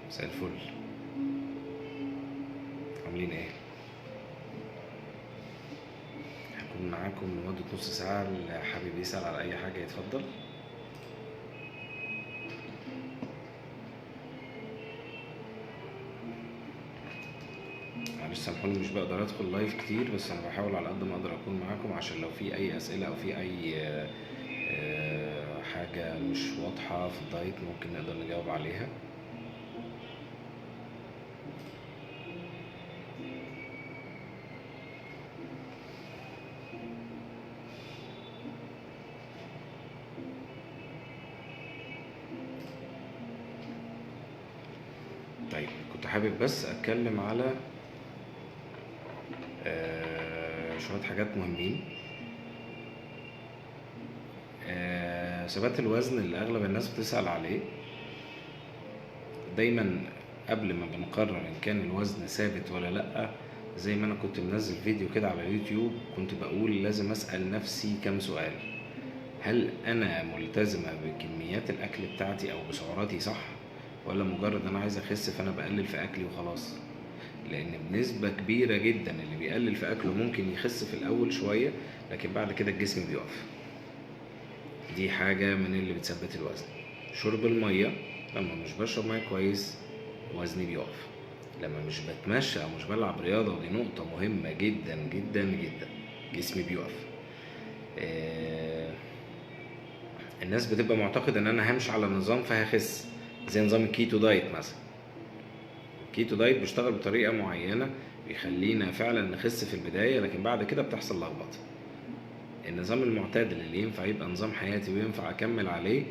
مساء الفل. عاملين ايه؟ هكون معاكم لمدة نص ساعة. اللي حابب يسأل على أي حاجة يتفضل. معلش سامحوني مش بقدر أدخل لايف كتير، بس أنا بحاول على قد ما أقدر أكون معاكم عشان لو في أي أسئلة أو في أي حاجة مش واضحة في الدايت ممكن نقدر نجاوب عليها. طيب كنت حابب بس أتكلم على شوية حاجات مهمين. ثبات الوزن اللي أغلب الناس بتسأل عليه دايما قبل ما بنقرر إن كان الوزن ثابت ولا لأ. زي ما أنا كنت منزل فيديو كده على اليوتيوب، كنت بقول لازم أسأل نفسي كام سؤال: هل أنا ملتزمة بكميات الأكل بتاعتي أو بسعراتي صح، ولا مجرد أنا عايز أخس فأنا بقلل في أكلي وخلاص؟ لأن بنسبة كبيرة جدا اللي بيقلل في أكله ممكن يخس في الأول شوية، لكن بعد كده الجسم بيقف. دي حاجة من اللي بتثبت الوزن. شرب المية، لما مش بشرب مية كويس وزني بيقف. لما مش بتمشى او مش بلعب رياضة، ودي نقطة مهمة جدا جدا جدا، جسمي بيقف. الناس بتبقى معتقد ان انا همشي على نظام فهخس، زي نظام الكيتو دايت مثلا. الكيتو دايت بيشتغل بطريقة معينة بيخلينا فعلا نخس في البداية، لكن بعد كده بتحصل لخبطة. النظام المعتدل اللي ينفع يبقى نظام حياتي وينفع اكمل عليه،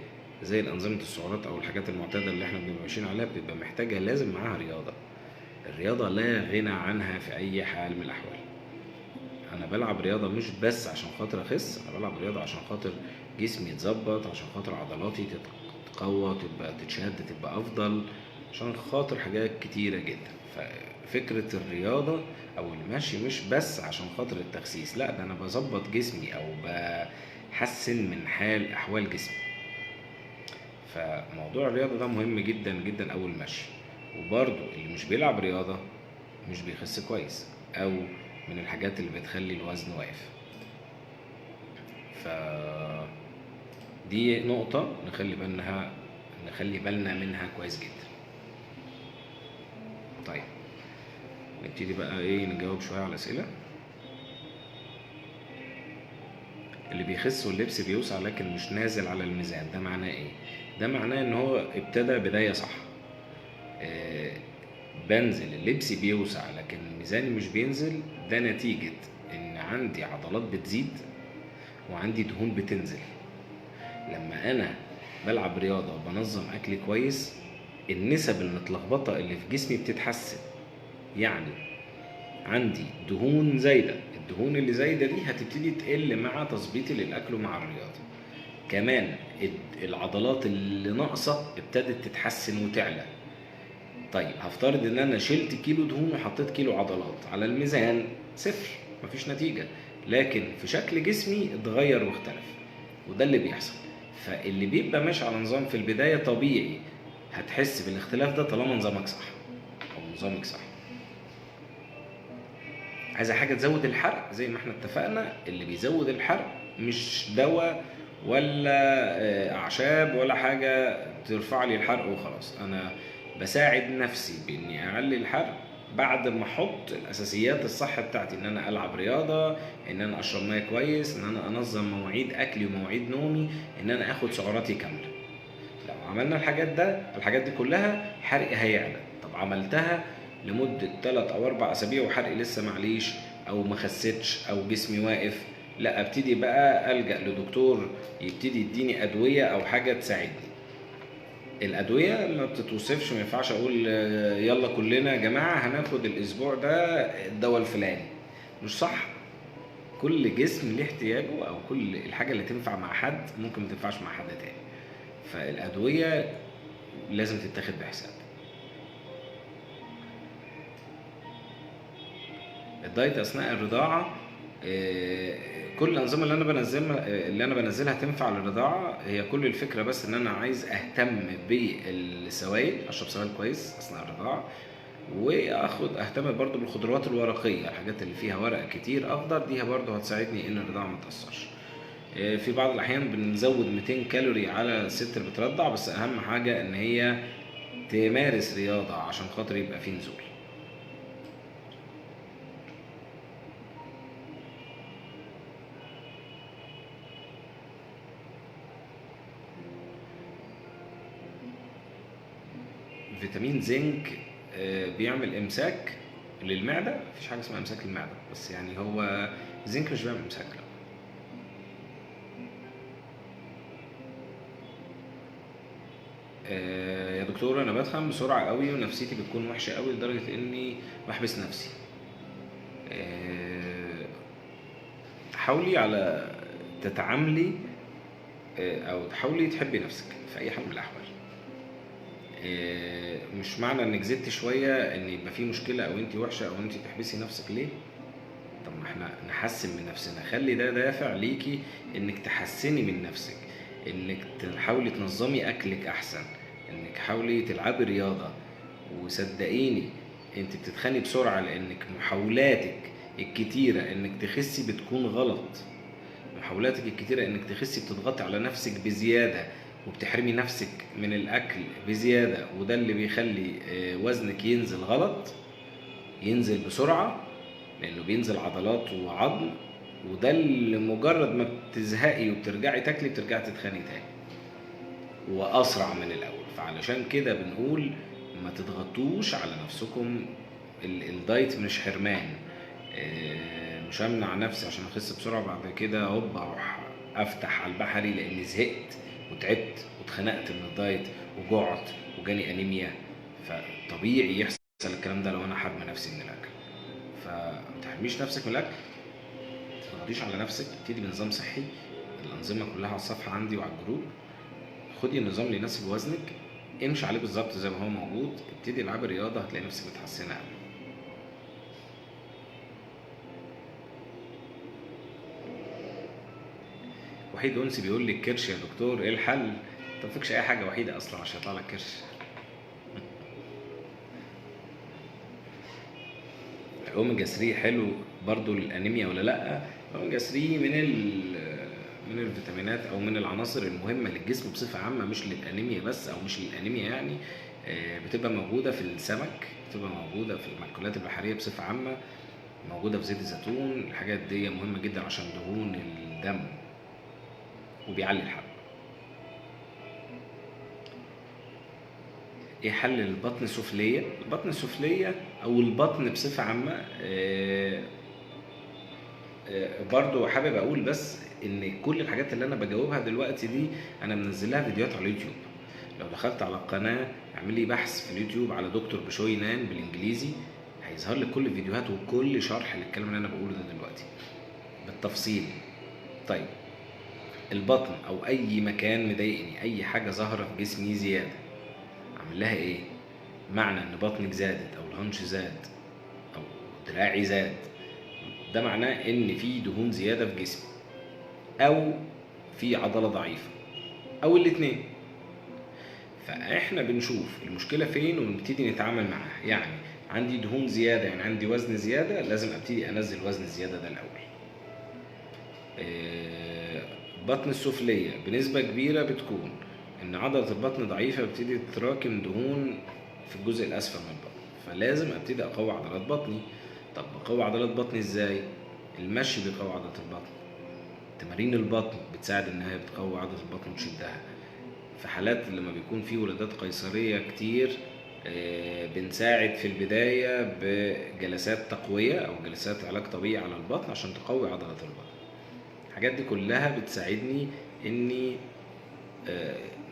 زي الانظمة السعرات او الحاجات المعتادة اللي احنا بنبقى ماشيين عليها، بتبقى محتاجة لازم معاها رياضة. الرياضة لا غنى عنها في اي حال من الاحوال. انا بلعب رياضة مش بس عشان خاطر اخس، انا بلعب رياضة عشان خاطر جسمي يتظبط، عشان خاطر عضلاتي تتقوى، تبقى تتشد، تبقى افضل، عشان خاطر حاجات كتيرة جدا. ففكرة الرياضة او المشي مش بس عشان خاطر التخسيس، لا، ده انا بظبط جسمي او بحسن من حال احوال جسمي. فموضوع الرياضة ده مهم جدا جدا اول المشي. وبرضو اللي مش بيلعب رياضة مش بيخس كويس، او من الحاجات اللي بتخلي الوزن واقف. ف دي نقطة نخلي بالنا منها كويس جدا. طيب نبتدي بقى نجاوب شوية على الأسئلة. اللي بيخس واللبس بيوسع لكن مش نازل على الميزان، ده معناه ايه؟ ده معناه ان هو ابتدى بداية صح. بنزل اللبس بيوسع لكن ميزاني مش بينزل، ده نتيجة ان عندي عضلات بتزيد وعندي دهون بتنزل. لما انا بلعب رياضة وبنظم اكلي كويس، النسب المتلخبطة اللي في جسمي بتتحسن. يعني عندي دهون زايدة، الدهون اللي زايدة دي هتبتدي تقل مع تظبيطي للاكل ومع الرياضة. كمان العضلات اللي ناقصة ابتدت تتحسن وتعلى. طيب هفترض ان انا شلت كيلو دهون وحطيت كيلو عضلات على الميزان، صفر، مفيش نتيجة، لكن في شكل جسمي اتغير واختلف، وده اللي بيحصل. فاللي بيبقى ماشي على نظام في البداية طبيعي هتحس بالاختلاف ده طالما نظامك صح او نظامك صح. عايزة حاجة تزود الحرق، زي ما احنا اتفقنا، اللي بيزود الحرق مش دواء ولا اعشاب ولا حاجة ترفع لي الحرق وخلاص. انا بساعد نفسي باني اعلي الحرق بعد ما احط الاساسيات الصح بتاعتي، ان انا العب رياضة، ان انا اشرب ميه كويس، ان انا انظم مواعيد اكلي ومواعيد نومي، ان انا اخد سعراتي كاملة. لو عملنا الحاجات دي كلها، حرقي هيعلى. طب عملتها لمدة 3 أو 4 أسابيع وحرقي لسه معليش أو ما خسيتش أو جسمي واقف، لا، ابتدي بقى ألجأ لدكتور يبتدي يديني أدوية أو حاجة تساعدني. الأدوية ما بتتوصفش، ما ينفعش أقول يلا كلنا يا جماعة هناخد الأسبوع ده الدواء الفلاني، مش صح. كل جسم ليه احتياجه، أو كل الحاجة اللي تنفع مع حد ممكن ما تنفعش مع حد تاني. فالأدوية لازم تتاخد بحساب. الدايت اثناء الرضاعه كل الانظمه اللي انا بنزلها تنفع للرضاعه. هي كل الفكره بس ان انا عايز اهتم بالسوائل، اشرب سوائل كويس اثناء الرضاعه، اهتم برضو بالخضروات الورقيه، الحاجات اللي فيها ورق كتير اخضر دي برضو هتساعدني ان الرضاعه ما تاثرش. في بعض الاحيان بنزود 200 كالوري على الست اللي بترضع، بس اهم حاجه ان هي تمارس رياضه عشان خاطر يبقى في نزول. فيتامين زنك بيعمل امساك للمعده. مفيش حاجه اسمها امساك للمعده، بس يعني هو الزنك مش بيعمل امساك، لا. يا دكتور انا بتخن بسرعه قوي ونفسيتي بتكون وحشه قوي لدرجه اني بحبس نفسي. آه، حاولي على تتعاملي او تحاولي تحبي نفسك في اي حال من الاحوال. مش معنى انك زدت شويه ان يبقى في مشكله او انت وحشه او انت تحبسي نفسك ليه. طب ما احنا نحسن من نفسنا، خلي ده دافع ليكي انك تحسني من نفسك، انك تحاولي تنظمي اكلك احسن، انك حاولي تلعبي رياضة. وصدقيني انت بتتخني بسرعة لانك محاولاتك الكتيرة انك تخسي بتكون غلط. محاولاتك الكتيرة انك تخسي بتضغطي على نفسك بزيادة، وبتحرمي نفسك من الاكل بزيادة، وده اللي بيخلي وزنك ينزل غلط، ينزل بسرعة، لانه بينزل عضلات وعظم. وده اللي مجرد ما بتزهقي وبترجعي تاكلي بترجعي تتخني تاني واسرع من الاول. فعلشان كده بنقول ما تضغطوش على نفسكم. الدايت مش حرمان. مش همنع نفسي عشان اخس بسرعه بعد كده هوب اروح افتح على البحري لاني زهقت وتعبت واتخنقت من الدايت وجعت وجاني انيميا. فطبيعي يحصل الكلام ده لو انا حارمه نفسي من الاكل. فمتحرميش نفسك من الاكل، متضغطيش على نفسك، ابتدي بنظام صحي. الانظمه كلها على الصفحه عندي وعلى الجروب. خدي النظام اللي يناسب وزنك، امشي عليه بالظبط زي ما هو موجود، ابتدي العبي رياضه هتلاقي نفسك متحسنه قوي. وحيد انسي بيقول لي الكرش يا دكتور ايه الحل؟ انت مفيكش اي حاجه وحيده اصلا عشان يطلع لك كرش. الاوميجا 3 حلو برضو للانيميا ولا لا؟ الاوميجا 3 من الفيتامينات او من العناصر المهمه للجسم بصفه عامه، مش للانيميا بس او مش للانيميا يعني. بتبقى موجوده في السمك، بتبقى موجوده في المأكولات البحريه بصفه عامه، موجوده في زيت الزيتون. الحاجات دي مهمه جدا عشان دهون الدم وبيعلي الحرق. ايه حل البطن السفليه؟ البطن السفليه او البطن بصفه عامه برضو حابب اقول بس ان كل الحاجات اللي انا بجاوبها دلوقتي دي انا منزلها فيديوهات على اليوتيوب. لو دخلت على القناه اعملي بحث في اليوتيوب على دكتور بشوي نان بالانجليزي، هيظهر لك كل الفيديوهات وكل شرح للكلام اللي انا بقوله ده دلوقتي بالتفصيل. طيب البطن او اي مكان مضايقني، اي حاجه ظاهره في جسمي زياده، اعمل لها ايه؟ معنى ان بطنك زادت او الهنش زاد او دراعي زاد، ده معناه ان في دهون زياده في جسمي او في عضله ضعيفه او الاتنين. فاحنا بنشوف المشكله فين ونبتدي نتعامل معاها. يعني عندي دهون زياده، يعني عندي وزن زياده، لازم ابتدي انزل وزن الزياده ده الاول. بطن السفليه بنسبه كبيره بتكون ان عضله البطن ضعيفه، بتبتدي تتراكم دهون في الجزء الاسفل من البطن، فلازم ابتدي اقوي عضلات بطني. طب بقوي عضلات بطني ازاي؟ المشي بيقوي عضلات البطن، تمارين البطن بتساعد انها بتقوي عضله البطن وتشدها. في حالات لما بيكون في ولادات قيصريه كتير بنساعد في البدايه بجلسات تقويه او جلسات علاج طبيعي على البطن عشان تقوي عضله البطن. الحاجات دي كلها بتساعدني اني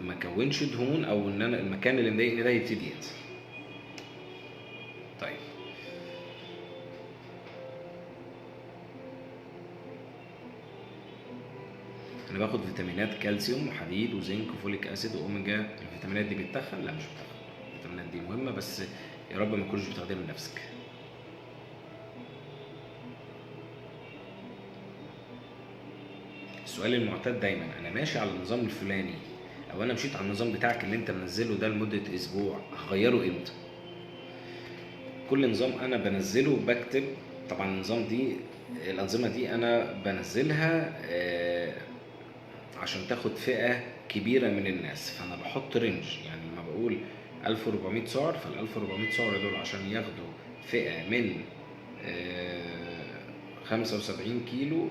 ما اكونش دهون او ان انا المكان اللي مضايقني ده يبتدي ينزل. طيب انا باخد فيتامينات كالسيوم وحديد وزنك وفوليك اسيد واوميجا. الفيتامينات دي بتتخن؟ لا مش بتتخن. الفيتامينات دي مهمه بس يا رب ما تكونش بتاخديها من نفسك. السؤال المعتاد دايما، انا ماشي على النظام الفلاني او انا مشيت على النظام بتاعك اللي انت منزله ده لمدة اسبوع، هغيره امتى؟ كل نظام انا بنزله بكتب. طبعا النظام دي الانظمة دي انا بنزلها عشان تاخد فئة كبيرة من الناس، فانا بحط رينج. يعني لما بقول 1400 سعر، فال 1400 سعر دول عشان ياخدوا فئة من 75 كيلو،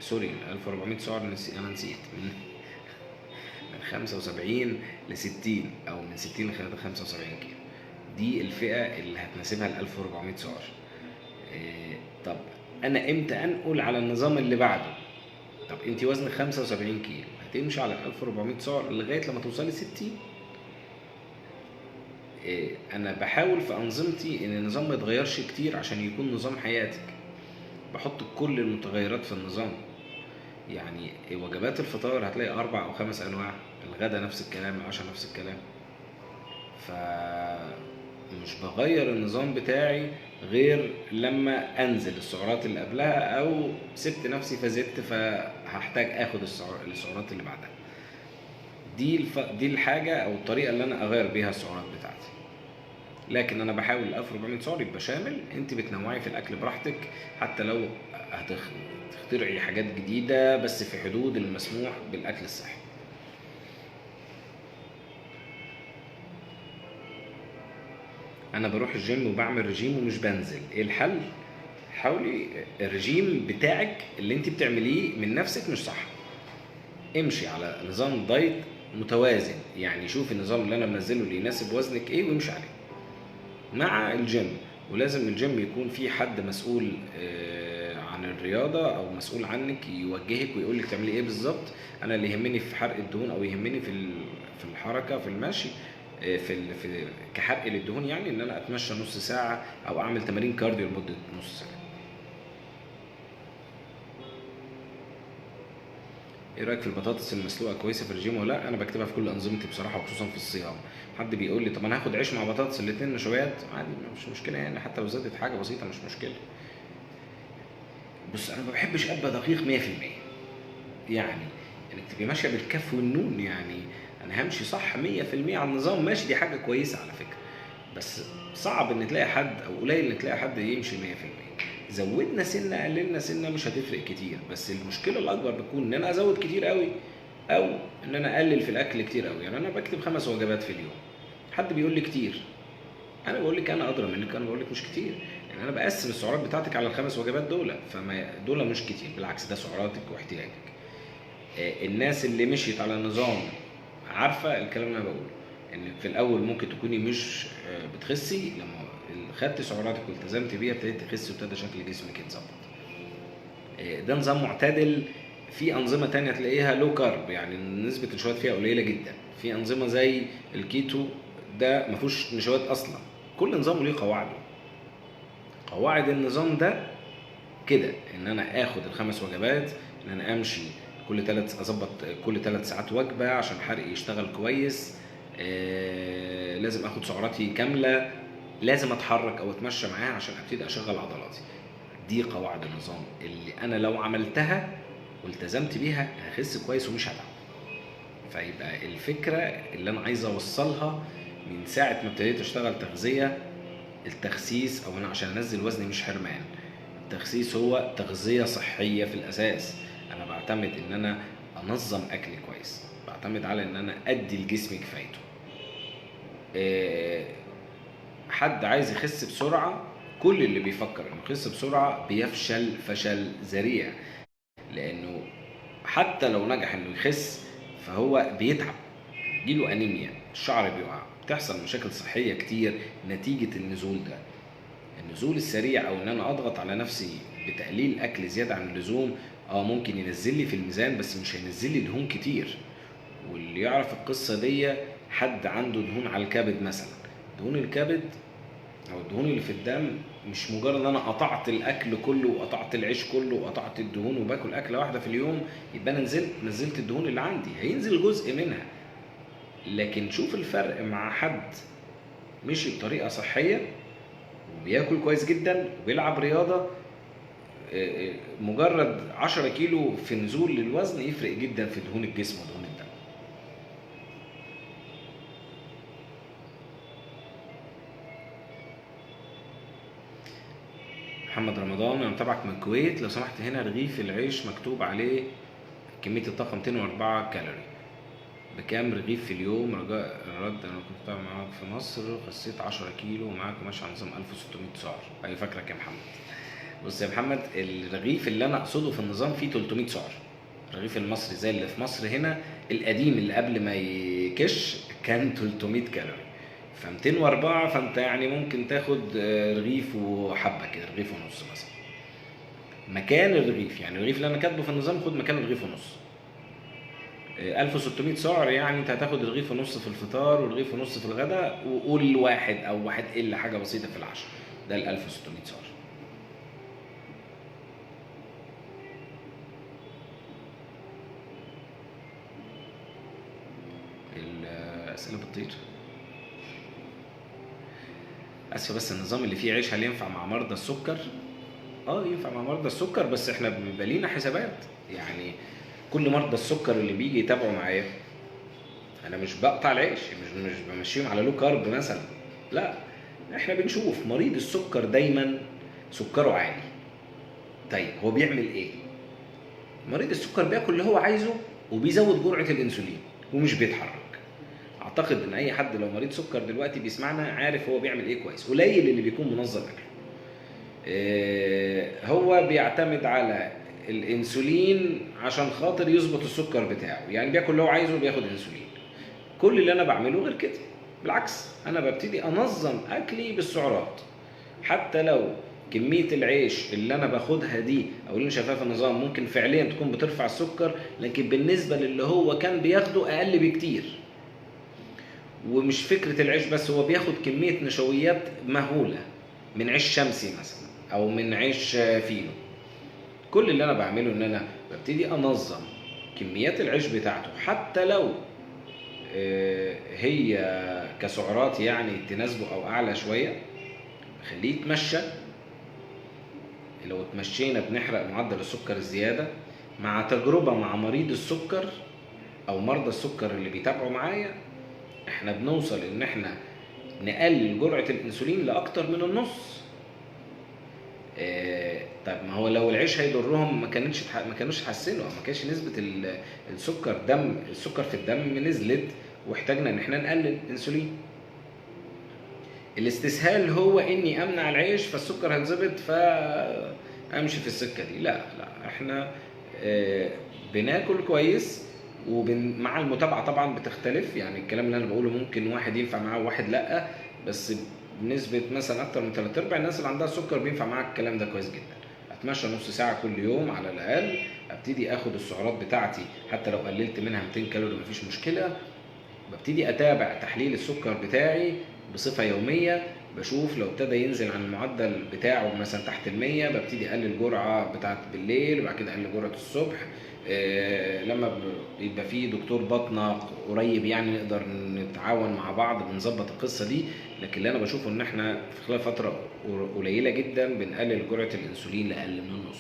سوري 1400 سعر، انا نسيت من 75 ل 60 او من 60 ل 75 كيلو، دي الفئة اللي هتناسبها ال 1400 سعر. طب انا امتى انقل على النظام اللي بعده؟ طب انت وزنك 75 كيلو، هتمشي على 1400 سعر لغايه لما توصلي 60. انا بحاول في انظمتي ان النظام ما يتغيرش كتير عشان يكون نظام حياتك. بحط كل المتغيرات في النظام. يعني وجبات الفطار هتلاقي 4 أو 5 انواع، الغدا نفس الكلام، العشاء نفس الكلام. فمش بغير النظام بتاعي غير لما انزل السعرات اللي قبلها، او سبت نفسي فزدت فهحتاج اخد السعرات اللي بعدها. دي الحاجة او الطريقة اللي انا اغير بيها السعرات بتاعتي. لكن انا بحاول ال 1400 سعر يبقى شامل. انت بتنوعي في الاكل براحتك، حتى لو هتخترعي حاجات جديدة بس في حدود المسموح بالاكل الصحي. انا بروح الجيم وبعمل رجيم ومش بنزل، ايه الحل؟ حاولي الرجيم بتاعك اللي انت بتعمليه من نفسك مش صح. امشي على نظام دايت متوازن، يعني شوف النظام اللي انا منزله اللي يناسب وزنك ايه وامشي عليه مع الجيم. ولازم الجيم يكون في حد مسؤول عن الرياضة او مسؤول عنك، يوجهك ويقولك تعملي ايه بالظبط. انا اللي يهمني في حرق الدهون او يهمني في الحركة في المشي، في كحرق للدهون، يعني ان انا اتمشى نص ساعة او اعمل تمارين كارديو لمدة نص ساعة. ايه رايك في البطاطس المسلوقه؟ كويسه في الرجيم ولا لا؟ انا بكتبها في كل انظمتي بصراحه، وخصوصا في الصيام. حد بيقول لي طب انا هاخد عيش مع بطاطس، الاثنين نشويات عادي مش مشكله، يعني حتى لو زادت حاجه بسيطه مش مشكله. بص انا ما بحبش ابقى دقيق 100%، يعني انك تبقي ماشيه بالكف والنون. يعني انا همشي صح 100% على النظام ماشي، دي حاجه كويسه على فكره، بس صعب ان تلاقي حد، او قليل ان تلاقي حد يمشي 100%. زودنا سنه قللنا سنه مش هتفرق كتير، بس المشكله الاكبر بتكون ان انا ازود كتير قوي او ان انا اقلل في الاكل كتير قوي. يعني انا بكتب 5 وجبات في اليوم، حد بيقول لي كتير، انا بقول لك انا ادرى منك، انا بقول لك مش كتير. يعني انا بقسم السعرات بتاعتك على ال5 وجبات دول، فما دول مش كتير، بالعكس ده سعراتك واحتياجك. الناس اللي مشيت على النظام عارفه الكلام اللي انا بقوله، ان في الاول ممكن تكوني مش بتخسي، لما خدت سعراتك والتزمت بيها ابتديت تخسي وابتدى شكل جسمك يتظبط. ده نظام معتدل. في انظمه تانية تلاقيها لو كارب، يعني نسبه النشويات فيها قليله جدا. في انظمه زي الكيتو ده ما فيهوش نشويات اصلا. كل نظام له قواعده. قواعد النظام ده كده ان انا اخد ال5 وجبات، ان انا امشي اظبط كل 3 ساعات وجبه عشان حرقي يشتغل كويس. لازم اخد سعراتي كامله، لازم اتحرك او اتمشى معاها عشان ابتدي اشغل عضلاتي. دي قواعد النظام اللي انا لو عملتها والتزمت بيها هخس كويس ومش هتعب. فيبقى الفكره اللي انا عايز اوصلها من ساعه ما ابتديت اشتغل تغذيه، التخسيس او انا عشان انزل وزني مش حرمان، التخسيس هو تغذيه صحيه في الاساس. انا بعتمد ان انا انظم اكلي كويس، بعتمد على ان انا ادي لجسمي كفايته. حد عايز يخس بسرعه، كل اللي بيفكر انه يخس بسرعه بيفشل فشل ذريع، لانه حتى لو نجح انه يخس فهو بيتعب، يجيله انيميا، الشعر بيقع، بتحصل مشاكل صحيه كتير نتيجه النزول ده. النزول السريع او ان انا اضغط على نفسي بتقليل اكل زياده عن اللزوم ممكن ينزل لي في الميزان، بس مش هينزل لي دهون كتير. واللي يعرف القصه دي حد عنده دهون على الكبد مثلا، دهون الكبد او الدهون اللي في الدم مش مجرد ان انا قطعت الاكل كله وقطعت العيش كله وقطعت الدهون وباكل اكله واحده في اليوم يبقى انا نزلت الدهون اللي عندي، هينزل جزء منها. لكن شوف الفرق مع حد مشي بطريقه صحيه وبياكل كويس جدا وبيلعب رياضه، مجرد 10 كيلو في نزول للوزن يفرق جدا في دهون الجسم ودهون الدم. محمد رمضان، انا متابعك من الكويت، لو سمحت هنا رغيف العيش مكتوب عليه كمية الطاقة 204 كالوري، بكام رغيف في اليوم؟ رجاء رد، انا كنت بتابع معاك في مصر، خسيت 10 كيلو ومعاك ماشي على نظام 1600 سعر. ايوه فاكرك يا محمد. بص يا محمد، الرغيف اللي انا اقصده في النظام فيه 300 سعر. الرغيف المصري زي اللي في مصر هنا القديم اللي قبل ما يكش كان 300 كالوري، ف 204، فانت يعني ممكن تاخد رغيف وحبه كده، رغيف ونص مثلا مكان الرغيف. يعني الرغيف اللي انا كاتبه في النظام خد مكانه رغيف ونص. 1600 سعر، يعني انت هتاخد رغيف ونص في الفطار ورغيف ونص في الغداء، وقول واحد او واحد الا حاجه بسيطه في العشاء، ده ال 1600 سعر. الاسئله بتطير. اسفه، بس النظام اللي فيه عيش هل ينفع مع مرضى السكر؟ ينفع مع مرضى السكر، بس احنا بيبقى لينا حسابات. يعني كل مرضى السكر اللي بيجي يتابعوا معايا انا مش بقطع العيش، مش بمشيهم على لو كارب مثلا، لا، احنا بنشوف مريض السكر دايما سكره عالي. طيب هو بيعمل ايه؟ مريض السكر بياكل اللي هو عايزه وبيزود جرعه الانسولين ومش بيتحرك. اعتقد ان اي حد لو مريض سكر دلوقتي بيسمعنا عارف هو بيعمل ايه كويس، قليل اللي بيكون منظم اكله. هو بيعتمد على الانسولين عشان خاطر يظبط السكر بتاعه، يعني بياكل اللي هو عايزه وبياخد انسولين. كل اللي انا بعمله غير كده، بالعكس انا ببتدي انظم اكلي بالسعرات. حتى لو كمية العيش اللي انا باخدها دي او اللي انا شايفاها في النظام ممكن فعليا تكون بترفع السكر، لكن بالنسبة للي هو كان بياخده اقل بكتير. ومش فكرة العيش بس، هو بياخد كمية نشويات مهولة من عيش شمسي مثلا او من عيش فينو. كل اللي انا بعمله ان انا ببتدي انظم كميات العيش بتاعته، حتى لو هي كسعرات يعني تناسبه او اعلى شوية، خليه يتمشى. لو اتمشينا بنحرق معدل السكر الزيادة. مع تجربة مع مريض السكر او مرضى السكر اللي بيتابعوا معايا، احنا بنوصل ان احنا نقلل جرعة الانسولين لاكتر من النص. طب ما هو لو العيش هيضرهم ما كانوش حسنوا، ما كانش نسبة السكر في الدم نزلت واحتاجنا ان احنا نقلل انسولين. الاستسهال هو اني امنع العيش فالسكر هيتظبط فامشي في السكة دي، لا احنا بناكل كويس ومع المتابعة طبعا بتختلف. يعني الكلام اللي انا بقوله ممكن واحد ينفع معاه وواحد لا، بس بنسبة مثلا اكتر من 3/4 الناس اللي عندها سكر بينفع معاها الكلام ده كويس جدا. اتمشى نص ساعة كل يوم على الاقل، ابتدي اخد السعرات بتاعتي حتى لو قللت منها 200 كالوري مفيش مشكلة. ببتدي اتابع تحليل السكر بتاعي بصفة يومية، بشوف لو ابتدى ينزل عن المعدل بتاعه مثلا تحت ال100 ببتدي اقلل جرعة بتاعت بالليل وبعد كده اقلل جرعة الصبح. لما يبقى في دكتور باطنة قريب يعني نقدر نتعاون مع بعض بنظبط القصة دي. لكن اللي انا بشوفه ان احنا في خلال فترة قليلة جدا بنقلل جرعة الانسولين لأقل من النص.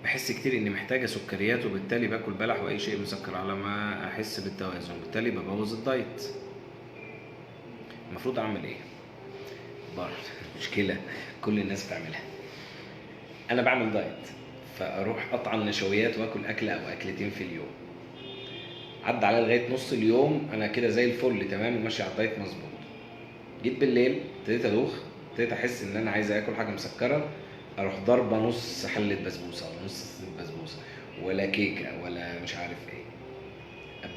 بحس كتير اني محتاجة سكريات وبالتالي باكل بلح واي شيء مسكر على ما احس بالتوازن، وبالتالي ببوظ الدايت. المفروض اعمل ايه؟ برضه مشكلة كل الناس بتعملها. انا بعمل دايت فاروح اقطع النشويات واكل اكلة او اكلتين في اليوم، عدى على لغاية نص اليوم انا كده زي الفل تمام وماشي على الدايت مظبوط. جيت بالليل ابتديت ادوخ، ابتديت احس ان انا عايز اكل حاجة مسكرة، اروح ضربة نص حلة بسبوسة ولا نص بسبوسة ولا كيكة ولا مش عارف ايه.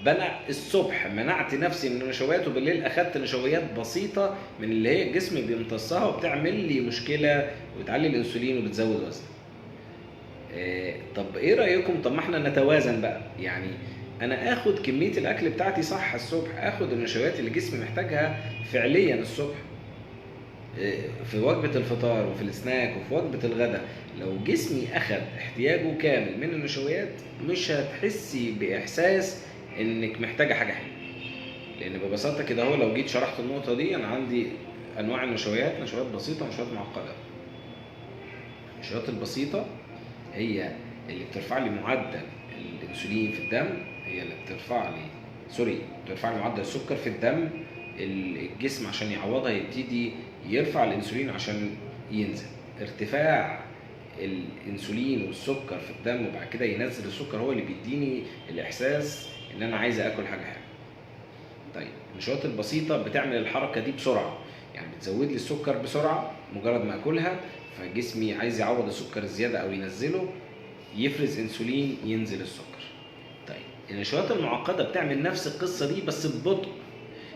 انا الصبح منعت نفسي من النشويات وبالليل اخدت نشويات بسيطه من اللي هي الجسم بيمتصها وبتعمل لي مشكله وبتعلي الانسولين وبتزود وزن. طب ايه رايكم؟ طب ما احنا نتوازن بقى. يعني انا اخد كميه الاكل بتاعتي صح الصبح، اخد النشويات اللي جسمي محتاجها فعليا الصبح في وجبه الفطار وفي السناك وفي وجبه الغداء. لو جسمي اخد احتياجه كامل من النشويات مش هتحسي باحساس انك محتاجه حاجه حلوه. لان ببساطه كده هو لو جيت شرحت النقطه دي، انا عندي انواع النشويات، نشويات بسيطه ونشويات معقده. النشويات البسيطه هي اللي بترفع لي معدل الانسولين في الدم، هي اللي بترفع لي معدل السكر في الدم. الجسم عشان يعوضها يبتدي يرفع الانسولين عشان ينزل. ارتفاع الانسولين والسكر في الدم وبعد كده ينزل السكر هو اللي بيديني الاحساس ان انا عايز اكل حاجه حلوه. طيب النشويات البسيطه بتعمل الحركه دي بسرعه، يعني بتزود لي السكر بسرعه مجرد ما اكلها، فجسمي عايز يعوض السكر الزياده او ينزله، يفرز انسولين ينزل السكر. طيب النشويات المعقده بتعمل نفس القصه دي بس ببطء.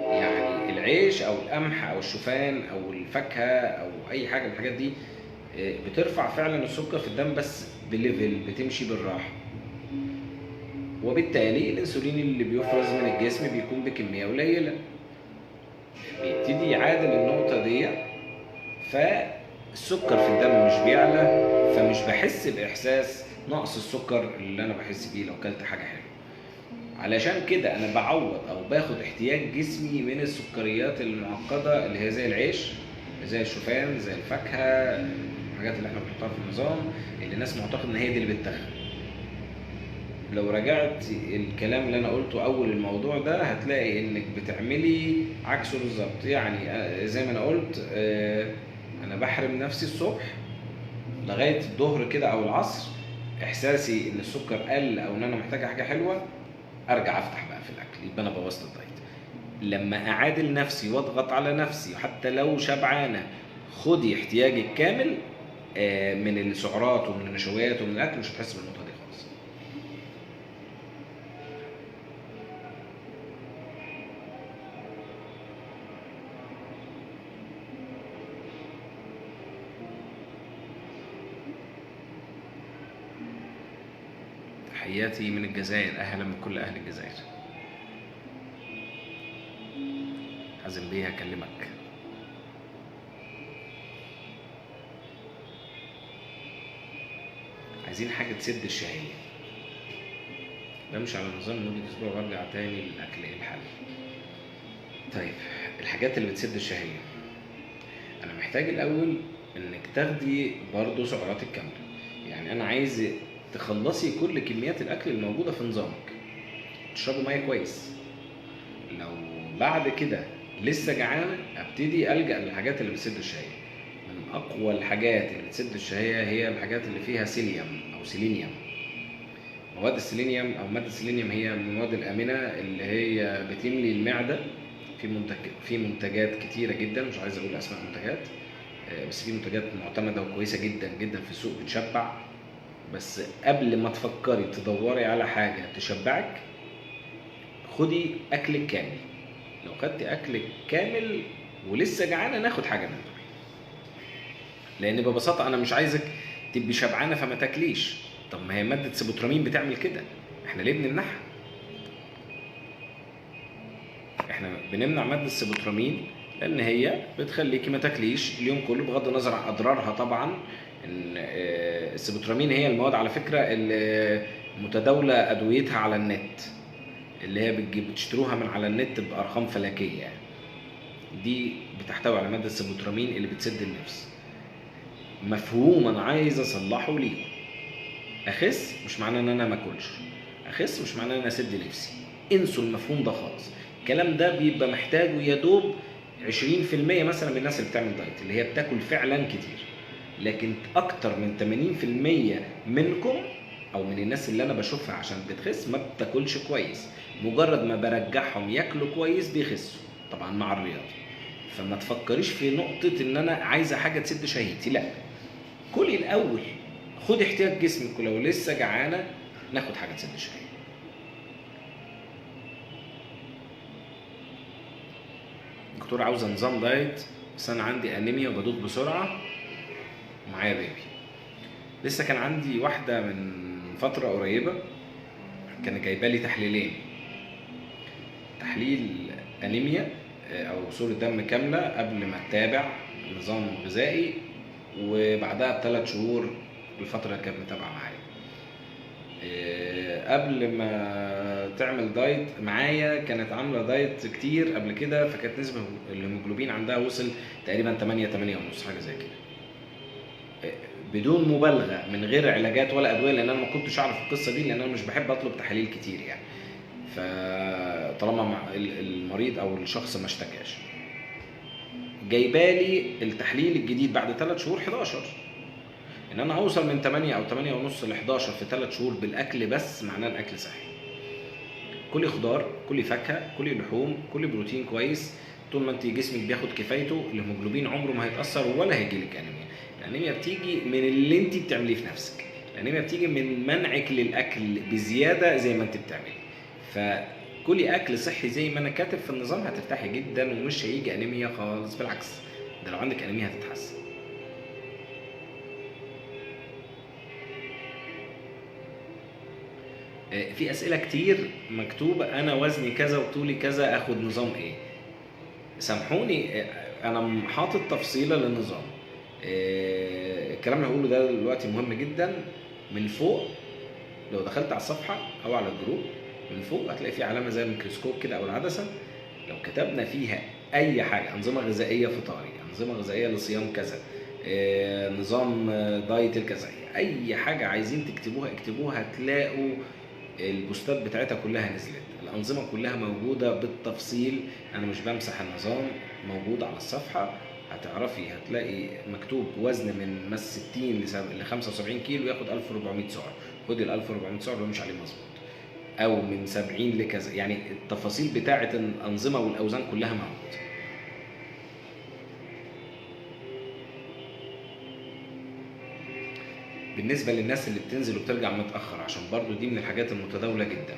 يعني العيش او القمح او الشوفان او الفاكهه او اي حاجه من الحاجات دي بترفع فعلا السكر في الدم بس بليفل، بتمشي بالراحه، وبالتالي الانسولين اللي بيفرز من الجسم بيكون بكميه قليله. بيبتدي يعادل النقطه دي، فالسكر في الدم مش بيعلى، فمش بحس باحساس نقص السكر اللي انا بحس بيه لو كلت حاجه حلوه. علشان كده انا بعوض او باخد احتياج جسمي من السكريات المعقده اللي هي زي العيش، زي الشوفان، زي الفاكهه، الحاجات اللي احنا بنحطها في النظام اللي الناس معتقد ان هي دي اللي بتتخن. لو رجعت الكلام اللي انا قلته اول الموضوع ده هتلاقي انك بتعملي عكسه بالظبط. يعني زي ما انا قلت، انا بحرم نفسي الصبح لغايه الظهر كده او العصر، احساسي ان السكر قل او ان انا محتاجه حاجه حلوه، ارجع افتح بقى في الاكل، يبقى انا بوظت الدايت. لما اعادل نفسي واضغط على نفسي حتى لو شبعانه، خدي احتياجك كامل من السعرات ومن النشويات ومن الاكل، مش هتحس بالنقطه دي خالص. تحياتي من الجزائر، اهلا بكل اهل الجزائر. حازم بيه هكلمك. عايزين حاجه تسد الشهيه. بمشي على نظام لمده اسبوع وارجع تاني للاكل، ايه الحل؟ طيب الحاجات اللي بتسد الشهيه، انا محتاج الاول انك تاخدي برضو سعراتك كامله. يعني انا عايز تخلصي كل كميات الاكل الموجوده في نظامك، تشربي ميه كويس. لو بعد كده لسه جعانه، ابتدي الجا للحاجات اللي بتسد الشهيه. من اقوى الحاجات اللي بتسد الشهيه هي الحاجات اللي فيها سيليوم او سيلينيوم. مواد السيلينيوم او ماده السيلينيوم هي من المواد الامنه اللي هي بتملي المعده. في منتجات كتيره جدا، مش عايز اقول اسماء منتجات، بس في منتجات معتمده وكويسه جدا جدا في السوق بتشبع. بس قبل ما تفكري تدوري على حاجه تشبعك، خدي اكلك كامل. لو خدتي اكلك كامل ولسه جعانه، ناخد حاجه من دول. لان ببساطه انا مش عايزك تبقي شبعانه فما تاكليش. طب ما هي ماده سيبوترامين بتعمل كده، احنا ليه بنمنعها؟ احنا بنمنع ماده السيبوترامين لان هي بتخليكي ما تاكليش اليوم كله، بغض النظر عن اضرارها طبعا. ان السيبوترامين هي المواد على فكره اللي متداوله ادويتها على النت، اللي هي بتشتروها من على النت بارقام فلكيه يعني. دي بتحتوي على ماده السيبوترامين اللي بتسد النفس. مفهوم انا عايز اصلحه ليه. اخس مش معناه ان انا ما اكلش، اخس مش معناه ان انا اسد نفسي. انسوا المفهوم ده خالص. الكلام ده بيبقى محتاجه يا دوب 20% مثلا من الناس اللي بتعمل دايت، اللي هي بتاكل فعلا كتير. لكن اكتر من 80% منكم او من الناس اللي انا بشوفها عشان بتخس ما بتاكلش كويس. مجرد ما برجعهم ياكلوا كويس بيخسوا، طبعا مع الرياضه. فما تفكريش في نقطه ان انا عايزه حاجه تسد شهيتي، لا. كلي الاول، خد احتياج جسمك، ولو لسه جعانه ناخد حاجه تسد شهيه. دكتور عاوزه نظام دايت، بس انا عندي انيميا وبدوخ بسرعه ومعايا بيبي. لسه كان عندي واحده من فتره قريبه كانت جايبه لي تحليلين، تحليل انيميا او صوره دم كامله قبل ما اتابع نظام غذائي، وبعدها ب3 شهور الفتره اللي كانت متابعه معايا. قبل ما تعمل دايت معايا كانت عامله دايت كتير قبل كده، فكانت نسبه الهيموجلوبين عندها وصل تقريبا 8 ونص حاجه زي كده، بدون مبالغه، من غير علاجات ولا ادويه، لان انا ما كنتش اعرف القصه دي، لان انا مش بحب اطلب تحاليل كتير يعني، فطالما المريض او الشخص ما اشتكاش. جايبالي التحليل الجديد بعد 3 شهور 11، ان انا اوصل من 8 او 8 ونص ل 11 في 3 شهور بالاكل بس، معناه الاكل صحي. كلي خضار، كلي فاكهه، كلي لحوم، كلي بروتين كويس، طول ما انت جسمك بياخد كفايته الهيموجلوبين عمره ما هيتاثر ولا هيجيلك انيميا. الانيميا بتيجي من اللي انت بتعمليه في نفسك، الانيميا بتيجي من منعك للاكل بزياده زي ما انت بتعملي. فكلي اكل صحي زي ما انا كاتب في النظام، هترتاحي جدا ومش هيجي انيميا خالص، بالعكس ده لو عندك انيميا هتتحسن. في اسئله كتير مكتوبه، انا وزني كذا وطولي كذا، اخد نظام ايه؟ سامحوني، انا حاطط تفصيله للنظام. الكلام اللي هقوله ده دلوقتي مهم جدا. من فوق لو دخلت على الصفحه او على الجروب، من فوق هتلاقي في علامه زي الميكروسكوب كده او العدسه، لو كتبنا فيها اي حاجه، انظمه غذائيه فطاري، انظمه غذائيه لصيام كذا، نظام دايت الكذا، اي حاجه عايزين تكتبوها اكتبوها، هتلاقوا البوستات بتاعتها كلها نزلت، الانظمه كلها موجوده بالتفصيل، انا مش بمسح النظام، موجود على الصفحه. هتعرفي هتلاقي مكتوب وزن من 60 ل 75 كيلو ياخد 1400 سعر، خدي ال 1400 سعر اللي مش عليه مظبوط، او من 70 لكذا، يعني التفاصيل بتاعه الانظمه والاوزان كلها موجوده. بالنسبه للناس اللي بتنزل وبترجع متاخر، عشان برضو دي من الحاجات المتداوله جدا،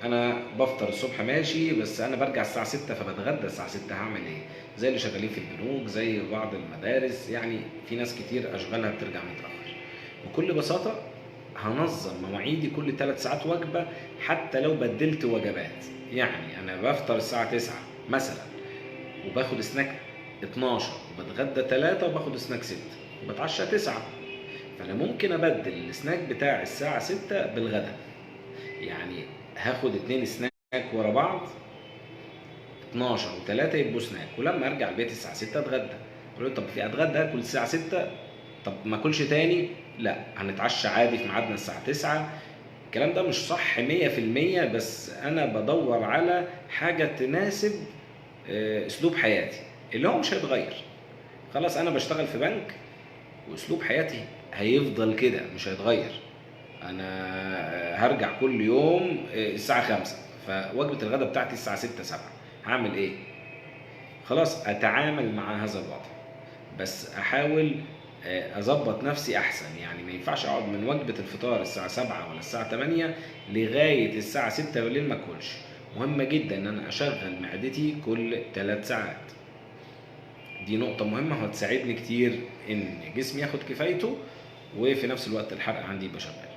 انا بفطر الصبح ماشي، بس انا برجع الساعه 6 فبتغدى الساعه 6، هعمل ايه؟ زي اللي شغالين في البنوك، زي بعض المدارس، يعني في ناس كتير اشغالها بترجع متاخر. بكل بساطه هنظم مواعيدي، كل 3 ساعات وجبه، حتى لو بدلت وجبات، يعني انا بفطر الساعه 9 مثلا، وباخد سناك 12، وبتغدى 3، وباخد سناك 6، وبتعشى 9، فانا ممكن ابدل السناك بتاع الساعه 6 بالغدا، يعني هاخد 2 سناك ورا بعض، 12 و3 يبقوا سناك، ولما ارجع البيت الساعه 6 اتغدى. قالوا طب في اتغدى اكل الساعه 6، طب ما اكلش تاني؟ لا، هنتعشى عادي في ميعادنا الساعه 9. الكلام ده مش صح 100%، بس انا بدور على حاجه تناسب اسلوب حياتي اللي هو مش هيتغير. خلاص انا بشتغل في بنك، واسلوب حياتي هيفضل كده مش هيتغير، انا هرجع كل يوم الساعه 5، فوجبه الغداء بتاعتي الساعه 6 7، هعمل ايه؟ خلاص اتعامل مع هذا الوضع، بس احاول اظبط نفسي احسن، يعني ما ينفعش اقعد من وجبه الفطار الساعه 7 ولا الساعه 8 لغايه الساعه 6 بالليل ما اكلش. مهمه جدا ان انا اشغل معدتي كل 3 ساعات، دي نقطه مهمه وهتساعدني كتير ان جسمي ياخد كفايته، وفي نفس الوقت الحرق عندي يبقى شغال.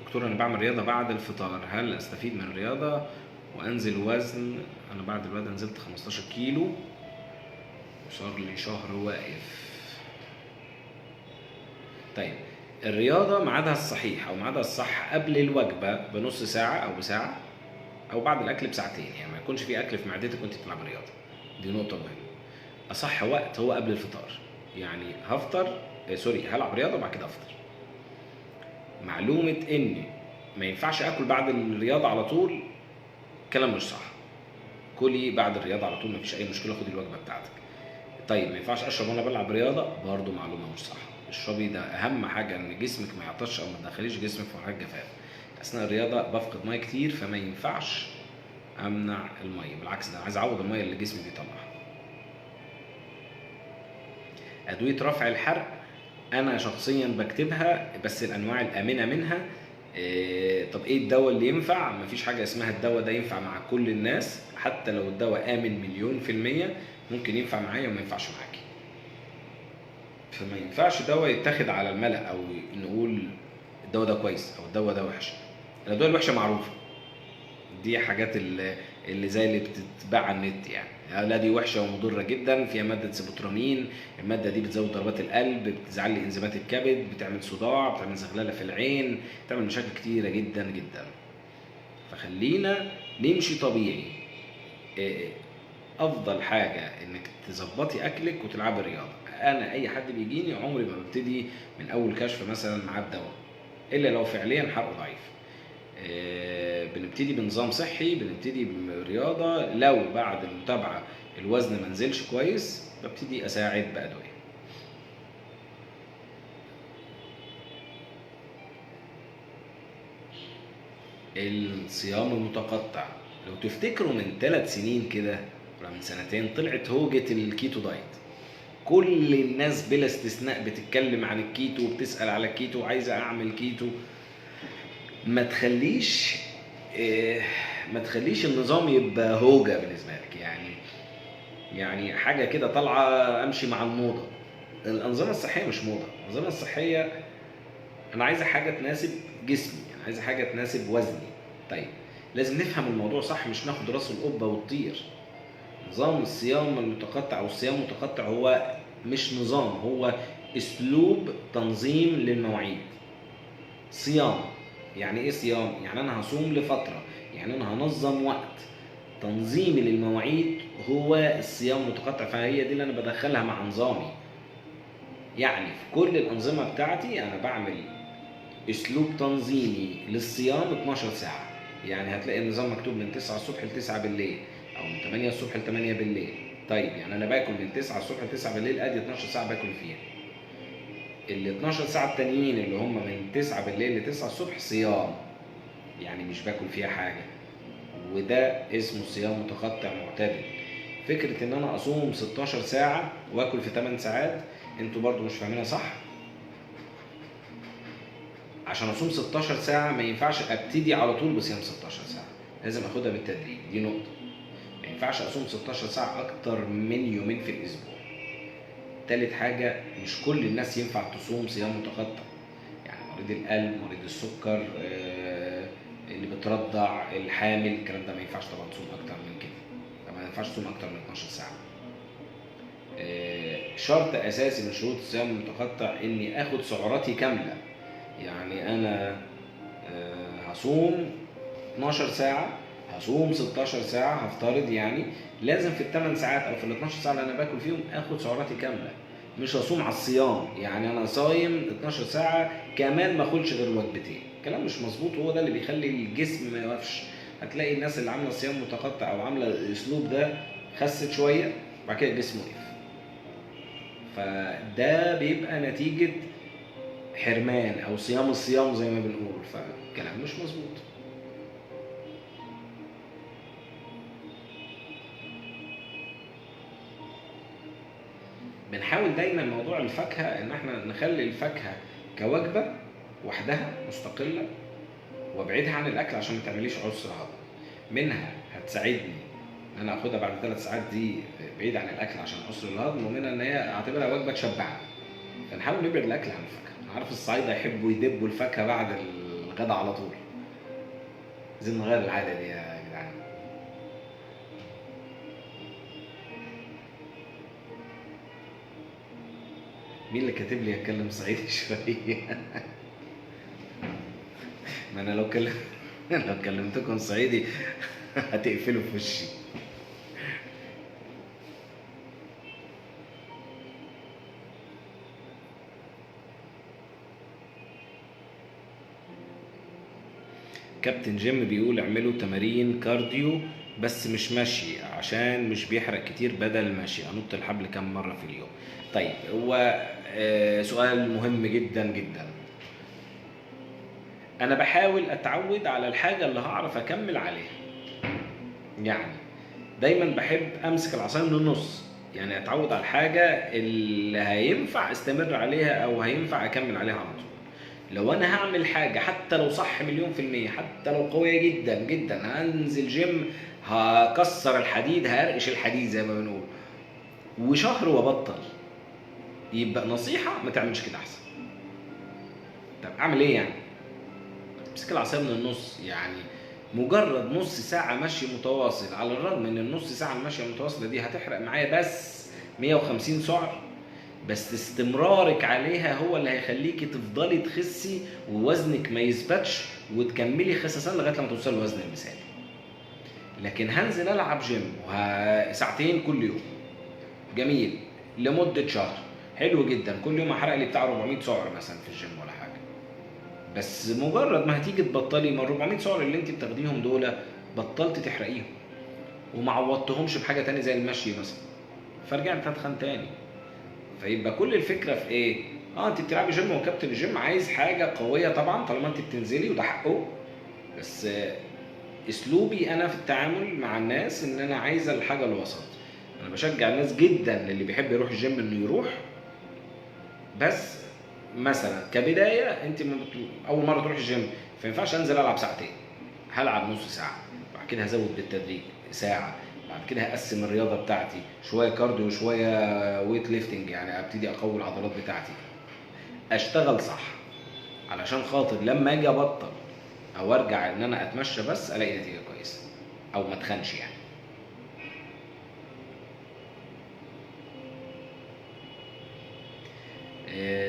دكتور انا بعمل رياضه بعد الفطار، هل استفيد من الرياضه وانزل وزن؟ انا بعد الوزن نزلت 15 كيلو وصار لي شهر واقف. طيب الرياضه ميعادها الصحيح او ميعادها الصح قبل الوجبه بنص ساعه او بساعه، او بعد الاكل بساعتين، يعني ما يكونش في اكل في معدتك وانت بتلعب رياضه، دي نقطه مهمه. اصح وقت هو قبل الفطار، يعني هفطر هلعب رياضه وبعد كده افطر. معلومه ان ما ينفعش اكل بعد الرياضه على طول، كلام مش صح. كلي بعد الرياضه على طول، مفيش اي مشكله، خدي الوجبه بتاعتك. طيب ما ينفعش اشرب وانا بلعب رياضه، برضو معلومه مش صح. اشربي، ده اهم حاجه ان جسمك ما يعطش او ما تدخليش جسمك في حاجه جفاف. اثناء الرياضه بفقد ميه كتير، فما ينفعش امنع الميه، بالعكس ده عايز اعوض الميه اللي جسمي بيطلعها. ادويه رفع الحرق انا شخصيا بكتبها، بس الانواع الامنه منها. طب ايه الدواء اللي ينفع؟ مفيش حاجه اسمها الدواء ده ينفع مع كل الناس، حتى لو الدواء امن 1,000,000%، ممكن ينفع معايا وما ينفعش معاكي. فما ينفعش دواء يتاخد على الملأ او نقول الدواء ده كويس او الدواء ده وحش. الادويه الوحشه معروفه، دي حاجات اللي زي اللي بتتباع على النت يعني. لا دي وحشه ومضره جدا، فيها ماده سيبوترامين، الماده دي بتزود ضربات القلب، بتعلي انزيمات الكبد، بتعمل صداع، بتعمل زغلله في العين، بتعمل مشاكل كتيره جدا جدا. فخلينا نمشي طبيعي. افضل حاجه انك تظبطي اكلك وتلعبي رياضه. انا اي حد بيجيني عمري ما ببتدي من اول كشف مثلا معاه بدواء، الا لو فعليا حرقه ضعيف. بنبتدي بنظام صحي، بنبتدي برياضه. لو بعد المتابعه الوزن ما نزلش كويس ببتدي اساعد بادويه. الصيام المتقطع، لو تفتكروا من 3 سنين كده ولا من سنتين طلعت هوجة الكيتو دايت. كل الناس بلا استثناء بتتكلم عن الكيتو وبتسأل على الكيتو وعايزة اعمل كيتو. ما تخليش ما تخليش النظام يبقى هوجة بالنسبة لك، يعني حاجة كده طالعة امشي مع الموضة. الأنظمة الصحية مش موضة. الأنظمة الصحية أنا عايزة حاجة تناسب جسمي، أنا عايزة حاجة تناسب وزني. طيب لازم نفهم الموضوع صح، مش ناخد راس القبة وتطير. نظام الصيام المتقطع او الصيام المتقطع هو مش نظام، هو اسلوب تنظيم للمواعيد. صيام يعني ايه؟ صيام يعني انا هصوم لفترة، يعني انا هنظم وقت. تنظيمي للمواعيد هو الصيام المتقطع، فهي دي اللي انا بدخلها مع نظامي. يعني في كل الانظمة بتاعتي انا بعمل اسلوب تنظيمي للصيام 12 ساعة. يعني هتلاقي النظام مكتوب من 9 الصبح ل 9 بالليل، او من 8 الصبح ل 8 بالليل. طيب يعني انا باكل من 9 الصبح ل 9 بالليل، ادي 12 ساعة باكل فيها. ال 12 ساعة التانيين اللي هم من 9 بالليل ل 9 الصبح صيام، يعني مش باكل فيها حاجة، وده اسمه صيام متقطع معتدل. فكرة ان انا اصوم 16 ساعة واكل في 8 ساعات انتوا برضو مش فاهمينها صح. عشان اصوم 16 ساعة ما ينفعش ابتدي على طول بصيام 16 ساعة، لازم اخدها بالتدريج. دي نقطة. ما ينفعش اصوم 16 ساعة اكتر من يومين في الاسبوع. تالت حاجة، مش كل الناس ينفع تصوم صيام متقطع. يعني مريض القلب، مريض السكر، اللي بترضع، الحامل، الكلام ده ما ينفعش طبعا تصوم اكتر من كده. ما ينفعش تصوم اكتر من 12 ساعة. شرط اساسي من شروط الصيام المتقطع اني اخد سعراتي كاملة. يعني انا هصوم 12 ساعة، هصوم 16 ساعة هفترض، يعني لازم في ال8 ساعات او في ال 12 ساعة اللي انا باكل فيهم اخد سعراتي كاملة. مش هصوم على الصيام، يعني انا صايم 12 ساعة كمان ما اكلش غير وجبتين. كلام مش مظبوط، وهو ده اللي بيخلي الجسم ما يوقفش. هتلاقي الناس اللي عاملة صيام متقطع او عاملة الاسلوب ده خست شوية وبعد كده الجسم وقف. فده بيبقى نتيجة حرمان او صيام الصيام زي ما بنقول، فكلام مش مظبوط. بنحاول دايما موضوع الفاكهة ان احنا نخلي الفاكهة كوجبة وحدها مستقلة، وابعدها عن الاكل عشان ما تعمليش عسر هضم. منها هتساعدني ان انا اخدها بعد 3 ساعات دي بعيد عن الاكل عشان عسر الهضم، ومنها ان هي اعتبرها وجبة تشبعني. فنحاول نبعد الاكل عن الفاكهة. انا عارف الصعايدة يحبوا يدبوا الفاكهة بعد الغدا على طول. عايزين نغير العادة دي يا جدعان. مين اللي كاتب لي اتكلم صعيدي شوية؟ ما انا لو كلمتكم صعيدي هتقفلوا في وشي. كابتن جيم بيقول اعملوا تمارين كارديو بس مش مشي، عشان مش بيحرق كتير بدل المشي. انط الحبل كم مرة في اليوم؟ طيب هو سؤال مهم جدا جدا. انا بحاول اتعود على الحاجة اللي هعرف اكمل عليها. يعني دايما بحب امسك العصاية من النص، يعني اتعود على الحاجة اللي هينفع استمر عليها او هينفع اكمل عليها على طول. لو انا هعمل حاجة حتى لو صح 1,000,000%، حتى لو قوية جدا جدا، هنزل جيم هكسر الحديد هرقش الحديد زي ما بنقول، وشهر وبطل، يبقى نصيحة ما تعملش كده احسن. طب اعمل ايه يعني؟ امسك العصاية من النص. يعني مجرد نص ساعة مشي متواصل، على الرغم ان النص ساعة المشي المتواصلة دي هتحرق معايا بس 150 سعر، بس استمرارك عليها هو اللي هيخليكي تفضلي تخسي ووزنك ما يثبتش وتكملي خسسان لغايه لما توصلي للوزن المثالي. لكن هنزل العب جيم ساعتين كل يوم، جميل، لمده شهر، حلو جدا، كل يوم هحرق لي بتاع 400 سعر مثلا في الجيم ولا حاجه. بس مجرد ما هتيجي تبطلي من 400 سعر اللي انت بتاخديهم دول، بطلت تحرقيهم وما عوضتهمش بحاجه تاني زي المشي مثلا، فرجعت اتخن تاني. فيبقى كل الفكره في ايه؟ انت بتلعبي جيم وكابتن الجيم عايز حاجه قويه طبعا طالما انت بتنزلي وده حقه، بس اسلوبي انا في التعامل مع الناس ان انا عايزه الحاجه الوسط. انا بشجع الناس جدا اللي بيحب يروح الجيم انه يروح، بس مثلا كبدايه انت اول مره تروح الجيم فما ينفعش انزل العب ساعتين، هلعب نص ساعه، بعد كده هزود بالتدريج ساعه، بعد كده هقسم الرياضه بتاعتي شويه كارديو وشويه ويت ليفتنج، يعني ابتدي اقوي العضلات بتاعتي، اشتغل صح علشان خاطر لما اجي ابطل او ارجع ان انا اتمشى بس الاقي نتيجه كويسه او ما اتخنش يعني.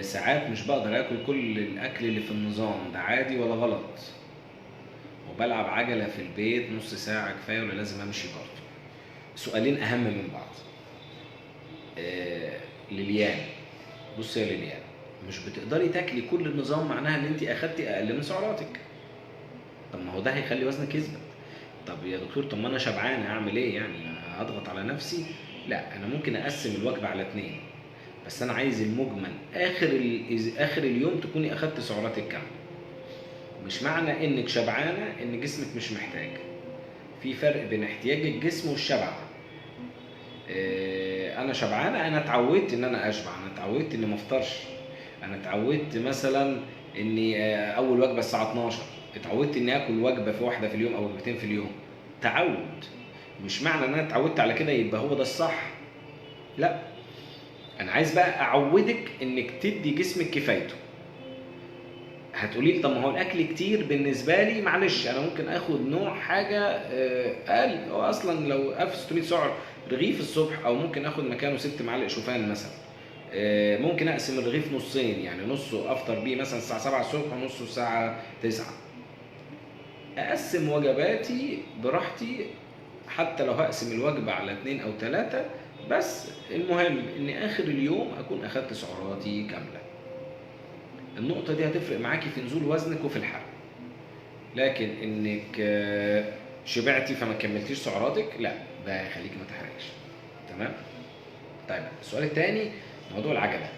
ساعات مش بقدر اكل كل الاكل اللي في النظام ده، عادي ولا غلط؟ وبلعب عجله في البيت نص ساعه كفايه ولا لازم امشي برضه؟ سؤالين اهم من بعض. ليليان، بص يا ليليان، مش بتقدري تاكلي كل النظام معناها ان انت اخدتي اقل من سعراتك. طب ما هو ده هيخلي وزنك يثبت. طب يا دكتور طب ما انا شبعان اعمل ايه يعني؟ هضغط على نفسي؟ لا، انا ممكن اقسم الوجبه على 2، بس انا عايز المجمل اخر اليوم تكوني اخدت سعراتك كامله. مش معنى انك شبعانه ان جسمك مش محتاج، في فرق بين احتياج الجسم والشبع. انا شبعانه، انا اتعودت ان انا اشبع، انا اتعودت اني ما افطرش، انا اتعودت مثلا اني اول وجبه الساعه 12، اتعودت اني اكل وجبه في واحده في اليوم او وجبتين في اليوم. تعود، مش معنى ان انا اتعودت على كده يبقى هو ده الصح، لا. انا عايز بقى اعودك انك تدي جسمك كفايته. هتقولي لي طب ما هو الاكل كتير بالنسبه لي، معلش انا ممكن اخد نوع حاجه اقل، هو اصلا لو 1600 سعر رغيف الصبح، او ممكن اخد مكانه 6 معالق شوفان مثلا. ممكن اقسم الرغيف نصين، يعني نصه افطر بيه مثلا الساعه 7 الصبح ونصه الساعه 9. اقسم وجباتي براحتي، حتى لو هقسم الوجبه على 2 او 3، بس المهم ان اخر اليوم اكون اخدت سعراتي كامله. النقطه دي هتفرق معاكي في نزول وزنك وفي الحرق. لكن انك شبعتي فما كملتيش سعراتك، لا، ده هيخليكي ما تحرقيش. تمام. طيب السؤال الثاني، موضوع العجله.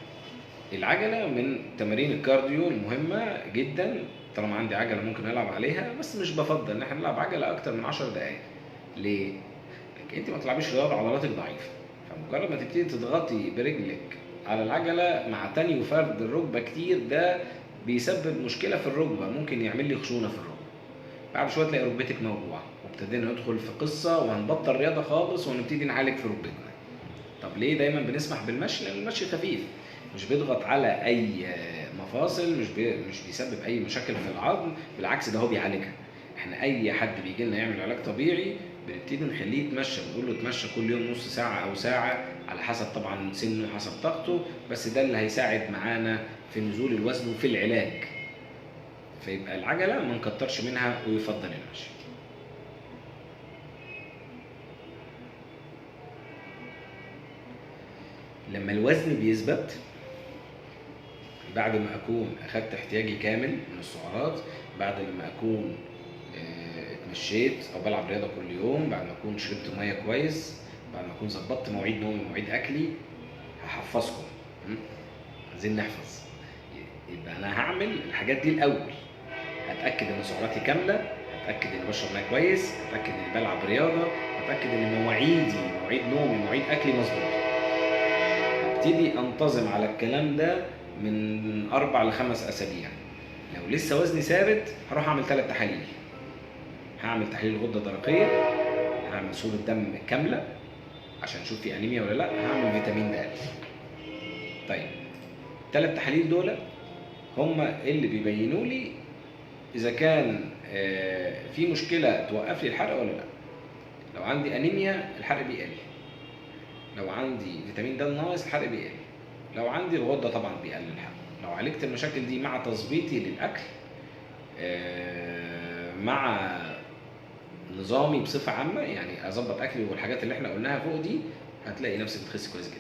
العجله من تمارين الكارديو المهمه جدا، طالما عندي عجله ممكن العب عليها، بس مش بفضل ان احنا نلعب عجله اكتر من 10 دقائق. ليه؟ انت ما تلعبيش رياضه عضلاتك ضعيفه، فمجرد ما تبتدي تضغطي برجلك على العجله مع تاني وفرد الركبه كتير، ده بيسبب مشكله في الركبه، ممكن يعمل لي خشونه في الركبه. بعد شويه تلاقي ركبتك موجوعه، وابتدينا ندخل في قصه وهنبطل رياضه خالص ونبتدي نعالج في ركبتنا. طب ليه دايما بنسمح بالمشي؟ لان المشي خفيف، مش بيضغط على اي مفاصل، مش بيسبب اي مشاكل في العظم، بالعكس ده هو بيعالجها. احنا اي حد بيجي لنا يعمل علاج طبيعي بنبتدي نخليه يتمشى، بنقول له اتمشى كل يوم نص ساعه او ساعه على حسب طبعا سنه وحسب طاقته، بس ده اللي هيساعد معانا في نزول الوزن وفي العلاج. فيبقى العجله ما نكترش منها ويفضل المشي. لما الوزن بيثبت بعد ما اكون اخدت احتياجي كامل من السعرات، بعد لما اكون اتمشيت او بلعب رياضه كل يوم، بعد ما اكون شربت ميه كويس، بعد ما اكون ظبطت مواعيد نومي ومواعيد اكلي، هحفظكم. عايزين نحفظ. يبقى انا هعمل الحاجات دي الاول، هتاكد ان سعراتي كامله، هتاكد اني بشرب ميه كويس، هتاكد اني بلعب رياضه، هتاكد ان مواعيد نومي مواعيد اكلي مظبوطه. هبتدي انتظم على الكلام ده من 4 ل5 أسابيع. لو لسه وزني ثابت هروح اعمل 3 تحاليل. هعمل تحليل غده درقيه، هعمل صوره دم كامله عشان اشوف في انيميا ولا لا، هعمل فيتامين د. طيب ال3 تحاليل دول هم اللي بيبينوا لي اذا كان في مشكله توقف لي الحرق ولا لا. لو عندي انيميا الحرق بيقل، لو عندي فيتامين د ناقص الحرق بيقل، لو عندي الغده طبعا بيقل الحرق. لو عالجت المشاكل دي مع تظبيطي للاكل، مع نظامي بصفه عامه، يعني اظبط اكلي والحاجات اللي احنا قلناها فوق دي، هتلاقي نفسك بتخس كويس جدا.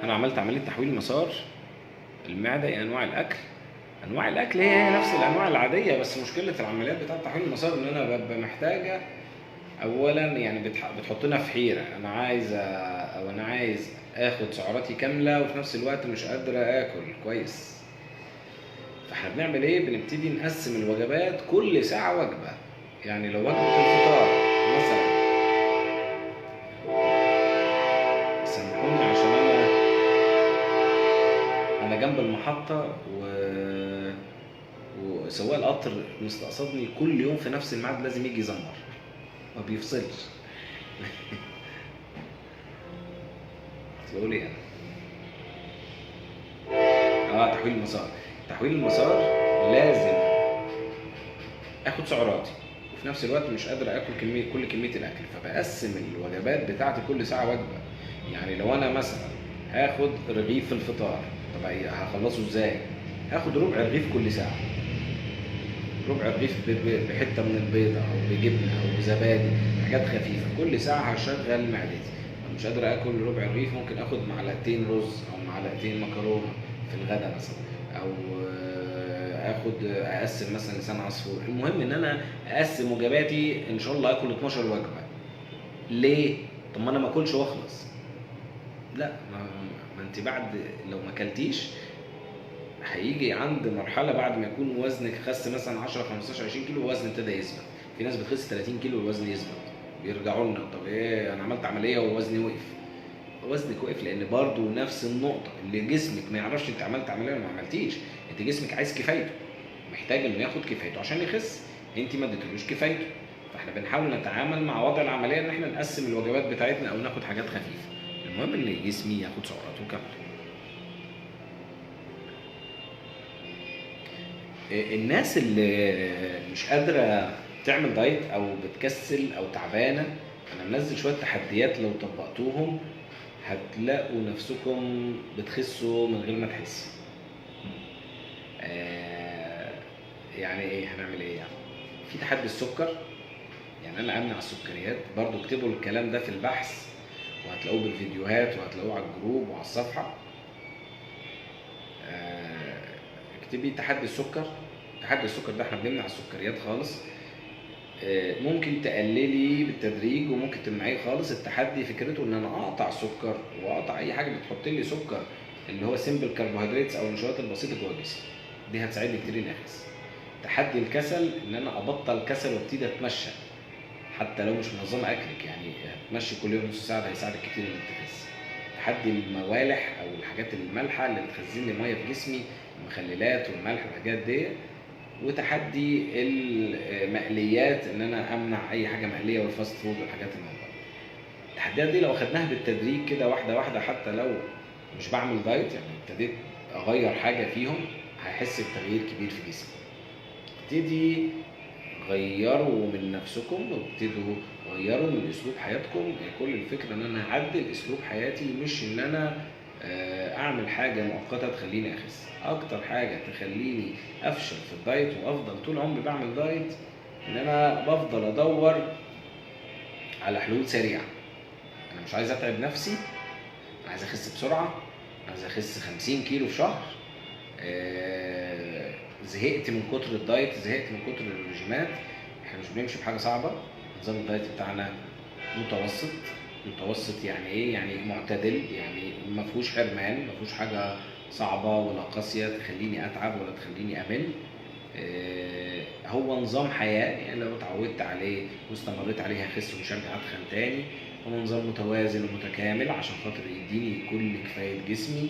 انا عملت عمليه تحويل مسار المعده. يعني انواع الاكل هي نفس الانواع العاديه، بس مشكله العمليات بتاعه تحويل المسار ان انا ببقى محتاجه اولا، يعني بتحطنا في حيره. انا عايز اخد سعراتي كامله وفي نفس الوقت مش قادر اكل كويس. فاحنا بنعمل ايه؟ بنبتدي نقسم الوجبات كل ساعه وجبه. يعني لو وجبه الفطار مثلا، سامحوني عشان انا جنب المحطه وسواق القطر مستقصدني كل يوم في نفس الميعاد، لازم يجي يزمر ما بيفصلش. تقول ايه انا؟ تحويل المسار لازم اخد سعراتي وفي نفس الوقت مش قادر اكل كل كميه الاكل، فبقسم الوجبات بتاعتي كل ساعه وجبه. يعني لو انا مثلا هاخد رغيف في الفطار، طب هخلصه ازاي؟ هاخد ربع رغيف كل ساعه، ربع رغيف بحته من البيضه او بجبنه او بزبادي، حاجات خفيفه كل ساعه هشغل معدتي. مش قادر اكل ربع رغيف، ممكن اخد معلقتين رز او معلقتين مكرونه في الغداء مثلا، او اقسم مثلا لسان عصفور. المهم ان انا اقسم وجباتي، ان شاء الله اكل 12 وجبه. ليه؟ طب ما انا ما اكلش واخلص. لا، ما انت بعد لو ما اكلتيش هيجي عند مرحله بعد ما يكون وزنك خس مثلا 10 15 20 كيلو والوزن ابتدى يثبت. في ناس بتخس 30 كيلو والوزن يثبت، بيرجعوا لنا طب ايه انا عملت عمليه ووزني وقف. وزنك وقف لان برضو نفس النقطه اللي جسمك ما يعرفش انت عملت عمليه ولا ما عملتيش. انت جسمك عايز كفايته، محتاج انه ياخد كفايته عشان يخس، انت ما اديتلوش كفايته. فاحنا بنحاول نتعامل مع وضع العمليه ان احنا نقسم الوجبات بتاعتنا او ناخد حاجات خفيفه. المهم ان جسمي ياخد سعراته كامله. الناس اللي مش قادره تعمل دايت او بتكسل او تعبانه، انا منزل شويه تحديات لو طبقتوهم هتلاقوا نفسكم بتخسوا من غير ما تحسوا. يعني ايه هنعمل ايه؟ يعني في تحدي السكر، يعني انا امنع السكريات. برضو اكتبوا الكلام ده في البحث وهتلاقوه بالفيديوهات وهتلاقوه على الجروب وعلى الصفحه. اكتبي تحدي السكر. تحدي السكر ده احنا بنمنع السكريات خالص. ممكن تقللي بالتدريج وممكن تمنعيه خالص. التحدي فكرته ان انا اقطع سكر واقطع اي حاجه بتحط لي سكر، اللي هو سيمبل كربوهيدراتس او النشويات البسيطه جوه الجسم. دي هتساعدني كتير اني اخس. تحدي الكسل ان انا ابطل كسل وابتدي اتمشى حتى لو مش منظمه اكلك، يعني تمشي كل يوم نص ساعه ده هيساعدك كتير انك تخس. تحدي الموالح او الحاجات المالحه اللي بتخزن لي ميه في جسمي، المخللات والملح والحاجات دي. وتحدي المقليات ان انا امنع اي حاجه مقليه والفاست فود والحاجات الموضوع. التحديات دي لو اخدناها بالتدريج كده واحده واحده، حتى لو مش بعمل دايت، يعني ابتديت اغير حاجه فيهم، هحس بتغيير كبير في جسمي. ابتدي غيروا من نفسكم وابتدوا غيروا من اسلوب حياتكم. كل الفكره ان انا اعدل اسلوب حياتي، مش ان انا اعمل حاجه مؤقته تخليني اخس. اكتر حاجه تخليني افشل في الدايت وافضل طول عمري بعمل دايت ان انا بفضل ادور على حلول سريعه. انا مش عايز اتعب نفسي، عايز اخس بسرعه، عايز اخس 50 كيلو في شهر. زهقت من كتر الدايت، زهقت من كتر الرجيمات. احنا مش بنمشي بحاجه صعبه. نظام الدايت بتاعنا متوسط. يعني ايه؟ يعني معتدل، يعني ما فيهوش حرمان، ما فيهوش حاجه صعبه ولا قاسيه تخليني اتعب ولا تخليني امل. هو نظام حياه، يعني لو اتعودت عليه واستمريت عليه هخس ومش هرجع اتخن تاني. هو نظام متوازن ومتكامل عشان خاطر يديني كل كفايه جسمي.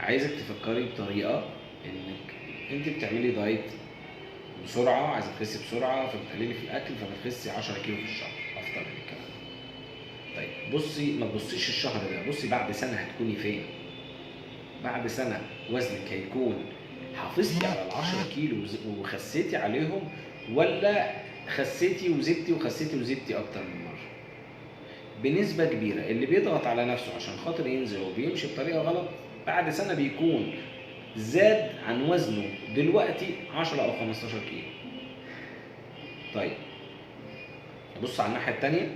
عايزك تفكري بطريقه انك انت بتعملي دايت بسرعه، عايزه تخسي بسرعه، فبتقللي في الاكل، فبتخسي 10 كيلو في الشهر، افترض الكلام. طيب بصي، ما تبصيش الشهر ده، بصي بعد سنه هتكوني فين. بعد سنه وزنك هيكون حافظتي على ال10 كيلو وخسيتي عليهم، ولا خسيتي وزدتي وخسيتي وزدتي اكتر من مره. بنسبه كبيره اللي بيضغط على نفسه عشان خاطر ينزل وبيمشي بطريقه غلط، بعد سنه بيكون زاد عن وزنه دلوقتي 10 او 15 كيلو. طيب بص على الناحيه الثانيه،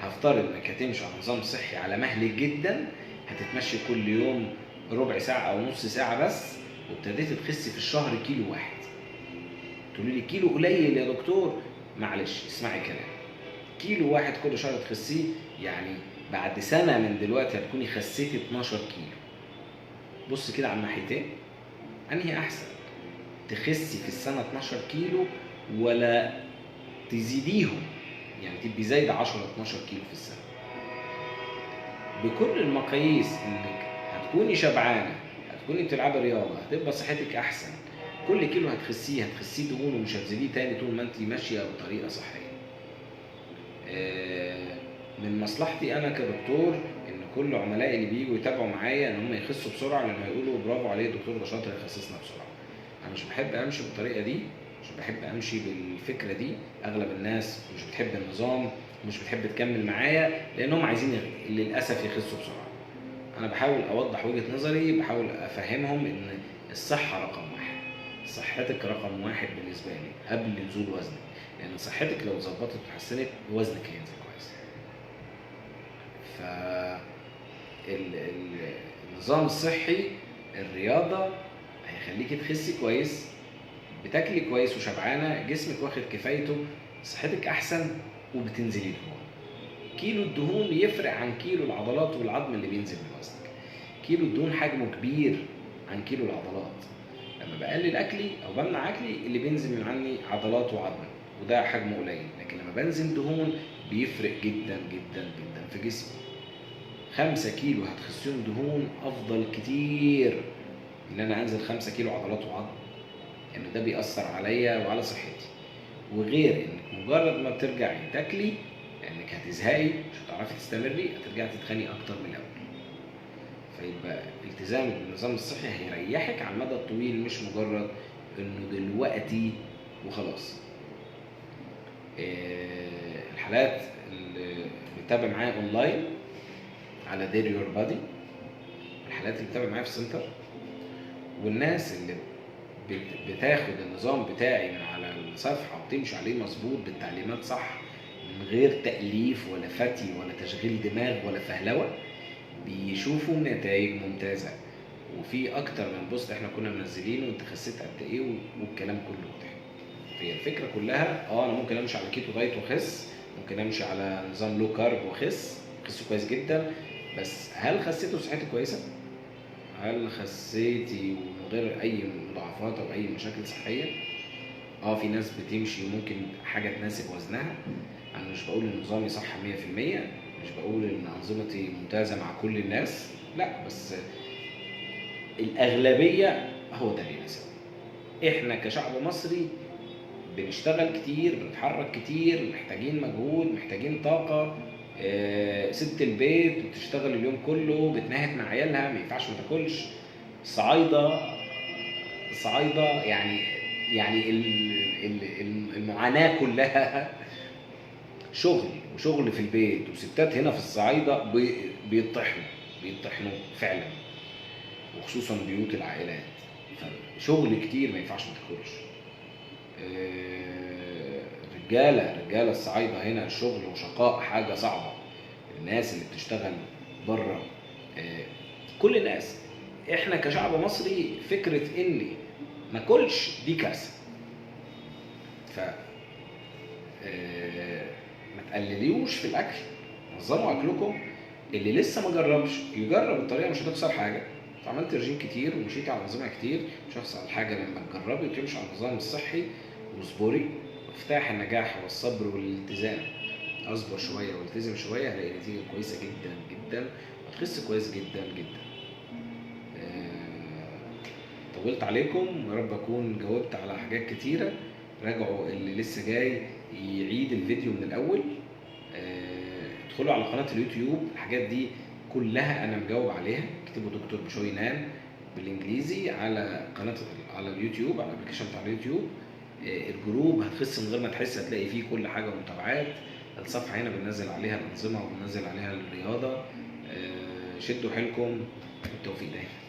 هفترض انك هتمشي على نظام صحي على مهل جدا، هتتمشي كل يوم ربع ساعه او نص ساعه بس، وابتديت تخسي في الشهر كيلو واحد. تقولي لي كيلو قليل يا دكتور، معلش اسمعي كلام. كيلو واحد كل شهر تخسيه، يعني بعد سنه من دلوقتي هتكوني خسيتي 12 كيلو. بص كده على الناحيتين، انهي احسن؟ تخسي في السنه 12 كيلو ولا تزيديهم، يعني تبقي زايد 10 12 كيلو في السنه؟ بكل المقاييس انك هتكوني شبعانه، هتكوني بتلعبي رياضه، هتبقى صحتك احسن. كل كيلو هتخسيه دهون ومش هتزيديه تاني طول ما انت ماشيه بطريقه صحيه. من مصلحتي انا كدكتور ان كل عملائي اللي بييجوا يتابعوا معايا ان هم يخسوا بسرعه، لان هيقولوا برافو عليه الدكتور ده شاطر يخسسنا بسرعه. انا مش بحب امشي بالطريقه دي، مش بحب امشي بالفكره دي. اغلب الناس مش بتحب النظام، مش بتحب تكمل معايا لانهم عايزين للاسف يخسوا بسرعه. انا بحاول اوضح وجهه نظري، بحاول افهمهم ان الصحه رقم واحد، صحتك رقم واحد بالنسبه لي قبل نزول وزنك. لان صحتك لو اتظبطت واتحسنت وزنك هينزل كويس. ف النظام الصحي، الرياضه، هيخليكي تخسي كويس، بتاكلي كويس وشبعانه، جسمك واخد كفايته، صحتك احسن، وبتنزلي دهون. كيلو الدهون يفرق عن كيلو العضلات والعظم اللي بينزل من وزنك. كيلو الدهون حجمه كبير عن كيلو العضلات. لما بقلل اكلي او بمنع اكلي، اللي بينزل من عني عضلات وعظم، وده حجمه قليل. لكن لما بنزل دهون بيفرق جدا جدا جدا في جسمي. 5 كيلو هتخسيهم دهون افضل كتير ان انا انزل 5 كيلو عضلات وعظم، لان ده بيأثر عليا وعلى صحتي. وغير انك مجرد ما بترجعي تاكلي، لانك هتزهقي، مش هتعرفي تستمري، هترجعي تتخني اكتر من الاول. فيبقى التزامك بالنظام الصحي هيريحك على المدى الطويل، مش مجرد انه دلوقتي وخلاص. الحالات اللي بتتابع معايا اونلاين على دير يور بادي، الحالات اللي بتتابع معايا في السنتر، والناس اللي بتاخد النظام بتاعي من على الصفحه وتمشي عليه مظبوط بالتعليمات صح، من غير تأليف ولا فتي ولا تشغيل دماغ ولا فهلوه، بيشوفوا نتائج ممتازه. وفي اكتر من بوست احنا كنا منزلينه انت خسيت قد ايه والكلام كله واضح. هي الفكره كلها انا ممكن امشي على كيتو دايت واخس، ممكن امشي على نظام لو كارب واخس كويس جدا، بس هل خسيت وصحتي كويسه؟ هل خسيتي ومن غير اي مضاعفات او اي مشاكل صحيه؟ في ناس بتمشي ممكن حاجه تناسب وزنها. انا مش بقول ان نظامي صح 100%، مش بقول ان انظمتي ممتازه مع كل الناس، لا، بس الاغلبيه هو ده اللي يناسبنا. احنا كشعب مصري بنشتغل كتير، بنتحرك كتير، محتاجين مجهود، محتاجين طاقه. ست البيت بتشتغل اليوم كله، بتنهت مع عيالها، ما ينفعش ما تاكلش. الصعايده يعني المعاناه كلها شغل وشغل في البيت، وستات هنا في الصعايده بيطحنوا فعلا، وخصوصا بيوت العائلات، شغل كتير ما ينفعش ما تاكلش. رجاله الصعايده هنا الشغل وشقاء حاجه صعبه. الناس اللي بتشتغل بره، كل الناس. احنا كشعب مصري فكره اني ما اكلش دي كارثه. ف ما تقلليوش في الاكل، نظموا اكلكم. اللي لسه ما جربش يجرب الطريقه، مش هتخسر حاجه. عملت رجيم كتير ومشيت على نظام كتير، مش هتخسر حاجه لما تجربي وتمشي على النظام الصحي واصبري. مفتاح النجاح هو الصبر والالتزام. اصبر شويه والتزم شويه، هلاقي نتيجه كويسه جدا جدا، وتخس كويس جدا جدا. طولت عليكم، يا رب اكون جاوبت على حاجات كتيره. راجعوا اللي لسه جاي يعيد الفيديو من الاول. ادخلوا على قناه اليوتيوب، الحاجات دي كلها انا مجاوب عليها. اكتبوا دكتور بشوي نان بالانجليزي على قناه على اليوتيوب، على الابلكيشن بتاع اليوتيوب. الجروب هتخس من غير ما تحس، هتلاقي فيه كل حاجه ومتابعات. الصفحه هنا بننزل عليها الانظمه وبننزل عليها الرياضه. شدوا حيلكم، بالتوفيق دايما.